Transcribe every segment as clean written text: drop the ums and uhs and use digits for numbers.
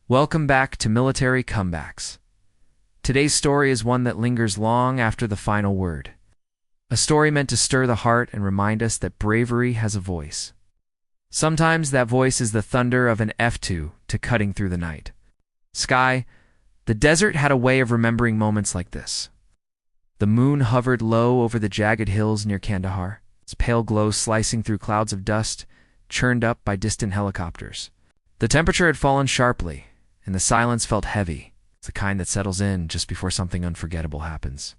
Welcome back to Military Comebacks. Today's story is one that lingers long after the final word. A story meant to stir the heart and remind us that bravery has a voice. Sometimes that voice is the thunder of an F2 to cutting through the night. Sky, the desert had a way of remembering moments like this. The moon hovered low over the jagged hills near Kandahar, its pale glow slicing through clouds of dust churned up by distant helicopters. The temperature had fallen sharply, and the silence felt heavy. It's the kind that settles in just before something unforgettable happens.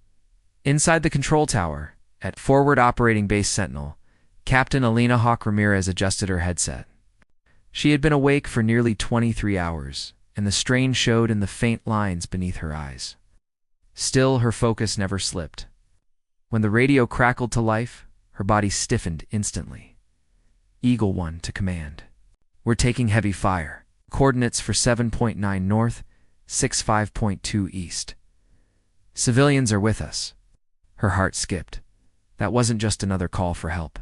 Inside the control tower, at Forward Operating Base Sentinel, Captain Elena Ramirez adjusted her headset. She had been awake for nearly 23 hours, and the strain showed in the faint lines beneath her eyes. Still, her focus never slipped. When the radio crackled to life, her body stiffened instantly. Eagle 1 to command. We're taking heavy fire. Coordinates for 7.9 north, 65.2 east. Civilians are with us. Her heart skipped. That wasn't just another call for help.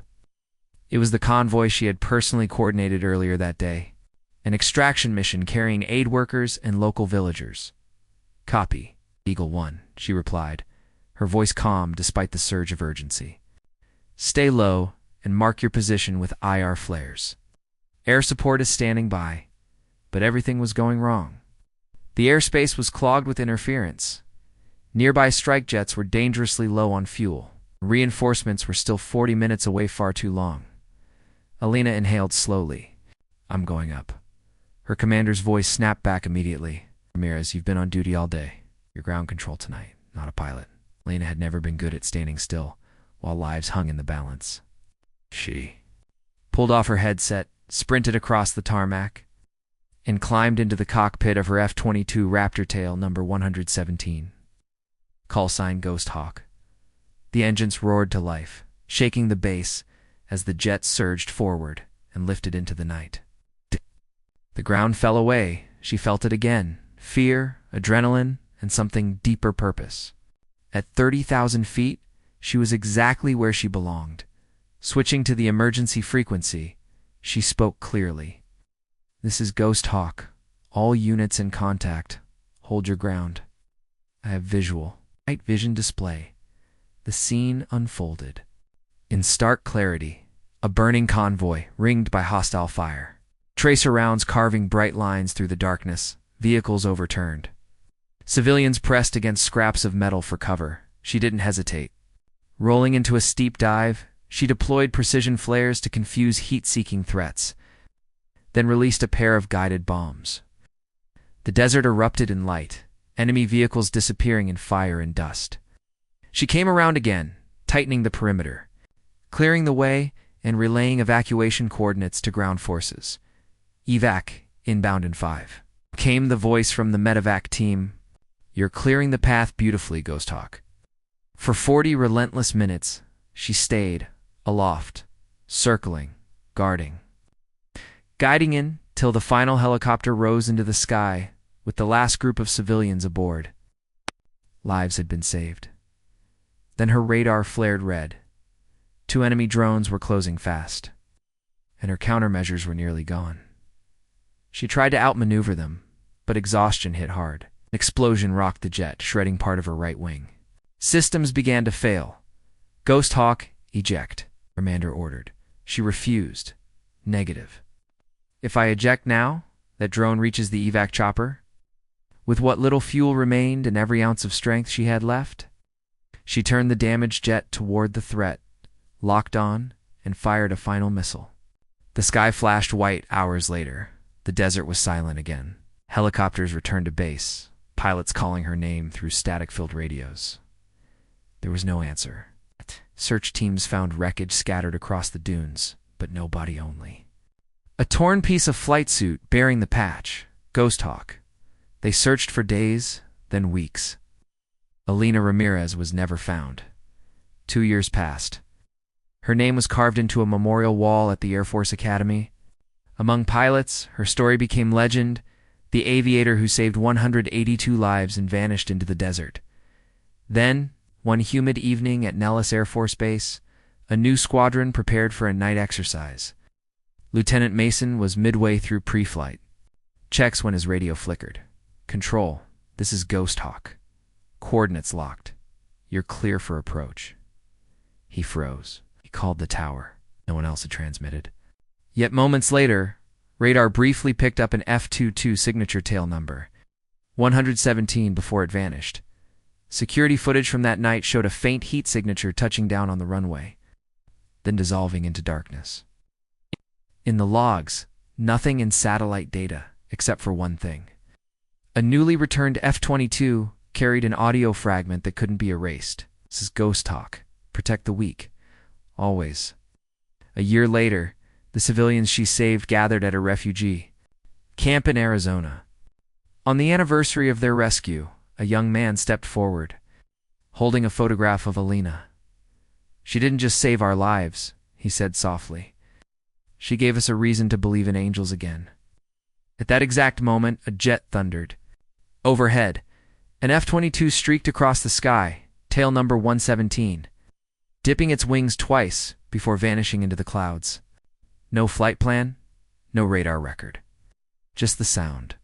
It was the convoy she had personally coordinated earlier that day. An extraction mission carrying aid workers and local villagers. Copy, Eagle 1, she replied, her voice calm despite the surge of urgency. Stay low and mark your position with IR flares. Air support is standing by. But everything was going wrong. The airspace was clogged with interference. Nearby strike jets were dangerously low on fuel. Reinforcements were still 40 minutes away, far too long. Elena inhaled slowly. I'm going up. Her commander's voice snapped back immediately. Ramirez, you've been on duty all day. You're ground control tonight, not a pilot. Elena had never been good at standing still, while lives hung in the balance. She pulled off her headset, sprinted across the tarmac, and climbed into the cockpit of her F-22 Raptor tail number 117. Call sign Ghost Hawk. The engines roared to life, shaking the base as the jet surged forward and lifted into the night. The ground fell away. She felt it again. Fear, adrenaline, and something deeper purpose. At 30,000 feet, she was exactly where she belonged. Switching to the emergency frequency, she spoke clearly. This is Ghost Hawk. All units in contact. Hold your ground. I have visual. Night vision display. The scene unfolded. In stark clarity, a burning convoy ringed by hostile fire. Tracer rounds carving bright lines through the darkness. Vehicles overturned. Civilians pressed against scraps of metal for cover. She didn't hesitate. Rolling into a steep dive, she deployed precision flares to confuse heat-seeking threats, then released a pair of guided bombs. The desert erupted in light, enemy vehicles disappearing in fire and dust. She came around again, tightening the perimeter, clearing the way and relaying evacuation coordinates to ground forces. Evac, inbound in 5. Came the voice from the medevac team. You're clearing the path beautifully, Ghost Hawk. For 40 relentless minutes, she stayed, aloft, circling, guarding. Guiding in till the final helicopter rose into the sky with the last group of civilians aboard. Lives had been saved. Then her radar flared red. 2 enemy drones were closing fast, and her countermeasures were nearly gone. She tried to outmaneuver them, but exhaustion hit hard. An explosion rocked the jet, shredding part of her right wing. Systems began to fail. Ghost Hawk, eject, Commander ordered. She refused. Negative. If I eject now, that drone reaches the evac chopper? With what little fuel remained and every ounce of strength she had left? She turned the damaged jet toward the threat, locked on, and fired a final missile. The sky flashed white hours later. The desert was silent again. Helicopters returned to base, pilots calling her name through static-filled radios. There was no answer. Search teams found wreckage scattered across the dunes, but no body only. A torn piece of flight suit bearing the patch, Ghost Hawk. They searched for days, then weeks. Elena Ramirez was never found. 2 years passed. Her name was carved into a memorial wall at the Air Force Academy. Among pilots, her story became legend, the aviator who saved 182 lives and vanished into the desert. Then, one humid evening at Nellis Air Force Base, a new squadron prepared for a night exercise. Lieutenant Mason was midway through pre-flight. Checks when his radio flickered. Control, this is Ghost Hawk. Coordinates locked. You're clear for approach. He froze. He called the tower. No one else had transmitted. Yet moments later, radar briefly picked up an F-22 signature tail number, 117, before it vanished. Security footage from that night showed a faint heat signature touching down on the runway, then dissolving into darkness. In the logs, nothing in satellite data, except for one thing. A newly returned F-22 carried an audio fragment that couldn't be erased. This is Ghost Hawk. Protect the weak. Always. A year later, the civilians she saved gathered at a refugee camp in Arizona. On the anniversary of their rescue, a young man stepped forward, holding a photograph of Elena. "She didn't just save our lives," he said softly. "She gave us a reason to believe in angels again." At that exact moment, a jet thundered. Overhead, an F-22 streaked across the sky, tail number 117, dipping its wings twice before vanishing into the clouds. No flight plan, no radar record. Just the sound.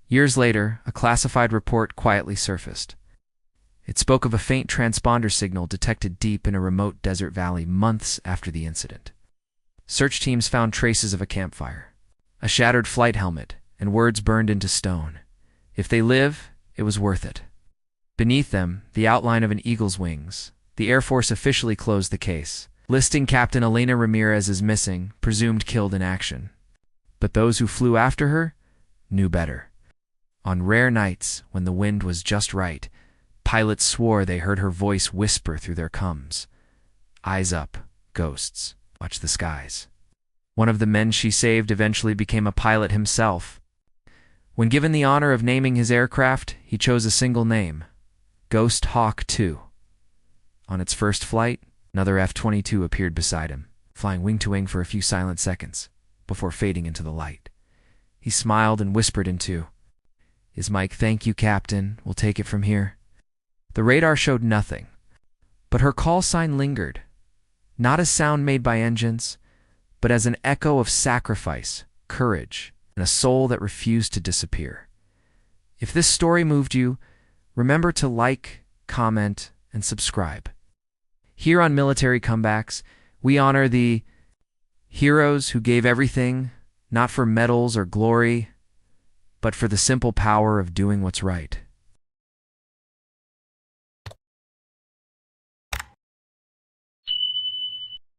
Years later, a classified report quietly surfaced. It spoke of a faint transponder signal detected deep in a remote desert valley months after the incident. Search teams found traces of a campfire, a shattered flight helmet, and words burned into stone. If they live, it was worth it. Beneath them, the outline of an eagle's wings. The Air Force officially closed the case, listing Captain Elena Ramirez as missing, presumed killed in action. But those who flew after her knew better. On rare nights, when the wind was just right, pilots swore they heard her voice whisper through their coms. "Eyes up, ghosts. Watch the skies." One of the men she saved eventually became a pilot himself. When given the honor of naming his aircraft, he chose a single name: Ghost Hawk 2. On its first flight, another F-22 appeared beside him, flying wing to wing for a few silent seconds, before fading into the light. He smiled and whispered into his mic, "Thank you, Captain. We'll take it from here." The radar showed nothing, but her call sign lingered, not as sound made by engines, but as an echo of sacrifice, courage, and a soul that refused to disappear. If this story moved you, remember to like, comment, and subscribe. Here on Military Comebacks, we honor the heroes who gave everything, not for medals or glory, but for the simple power of doing what's right.